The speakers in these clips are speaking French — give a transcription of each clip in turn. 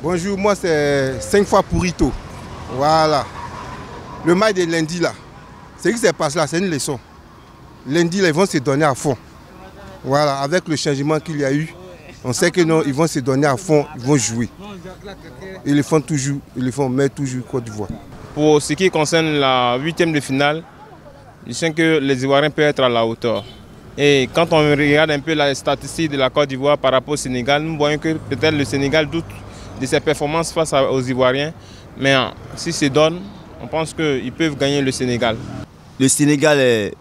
Bonjour, moi c'est 5 fois Pourrito. Voilà. Le match de lundi là, ce qui s'est passé là, c'est une leçon. Lundi là, ils vont se donner à fond. Voilà, avec le changement qu'il y a eu, on sait que non, ils vont se donner à fond, ils vont jouer. Ils le font toujours, ils le font, mais toujours Côte d'Ivoire. Pour ce qui concerne la 8e de finale, je sens que les Ivoiriens peuvent être à la hauteur. Et quand on regarde un peu la statistique de la Côte d'Ivoire par rapport au Sénégal, nous voyons que peut-être le Sénégal doute de ses performances face aux Ivoiriens. Mais si se donne, on pense qu'ils peuvent gagner le Sénégal. Le Sénégal est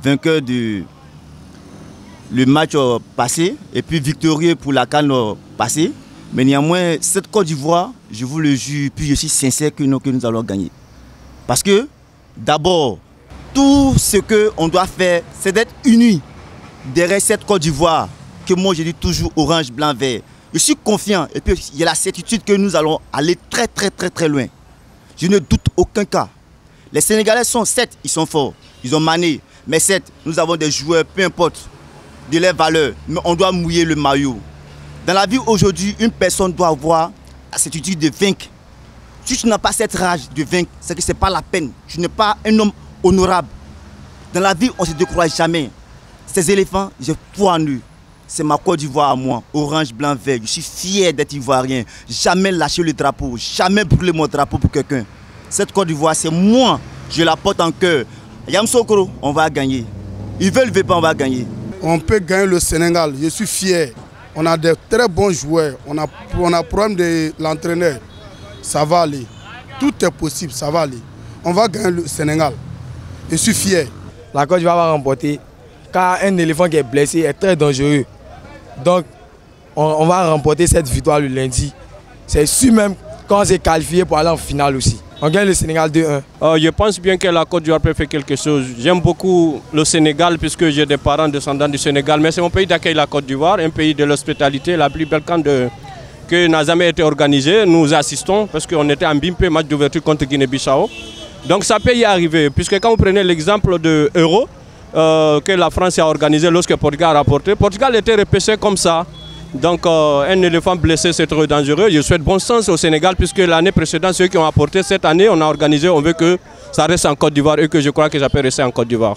vainqueur du match passé et puis victorieux pour la CAN passée. Mais néanmoins, cette Côte d'Ivoire, je vous le jure, puis je suis sincère que nous allons gagner. Parce que, d'abord, tout ce qu'on doit faire, c'est d'être unis derrière cette Côte d'Ivoire, que moi je dis toujours orange, blanc, vert. Je suis confiant et puis il y a la certitude que nous allons aller très loin. Je ne doute aucun cas. Les Sénégalais sont 7, ils sont forts, ils ont Mané. Mais 7, nous avons des joueurs, peu importe, de leurs valeurs, mais on doit mouiller le maillot. Dans la vie aujourd'hui, une personne doit avoir la certitude de vaincre. Si tu n'as pas cette rage de vaincre, c'est que ce n'est pas la peine. Tu n'es pas un homme honorable. Dans la vie, on ne se décourage jamais. Ces éléphants, j'ai foi en eux. C'est ma Côte d'Ivoire à moi, orange, blanc, vert. Je suis fier d'être ivoirien. Jamais lâcher le drapeau, jamais brûler mon drapeau pour quelqu'un. Cette Côte d'Ivoire, c'est moi. Je la porte en cœur. Yamsokro, on va gagner. Ils veulent pas, on va gagner. On peut gagner le Sénégal, je suis fier. On a de très bons joueurs. On a problème de l'entraîneur. Ça va aller. Tout est possible, ça va aller. On va gagner le Sénégal. Je suis fier. La Côte d'Ivoire va remporter car un éléphant qui est blessé est très dangereux. Donc, on va remporter cette victoire le lundi. C'est sûr même qu'on s'est qualifié pour aller en finale aussi. On gagne le Sénégal 2-1. Je pense bien que la Côte d'Ivoire peut faire quelque chose. J'aime beaucoup le Sénégal puisque j'ai des parents descendants du Sénégal. Mais c'est mon pays d'accueil, la Côte d'Ivoire, un pays de l'hospitalité, la plus belle CAN que n'a jamais été organisée. Nous assistons parce qu'on était en Bimpe, match d'ouverture contre Guinée-Bissau. Donc ça peut y arriver, puisque quand vous prenez l'exemple de l'Euro que la France a organisé lorsque Portugal a rapporté, Portugal était repêché comme ça. Donc un éléphant blessé c'est trop dangereux. Je souhaite bon sens au Sénégal puisque l'année précédente, ceux qui ont apporté cette année, on a organisé, on veut que ça reste en Côte d'Ivoire et que je crois que ça peut rester en Côte d'Ivoire.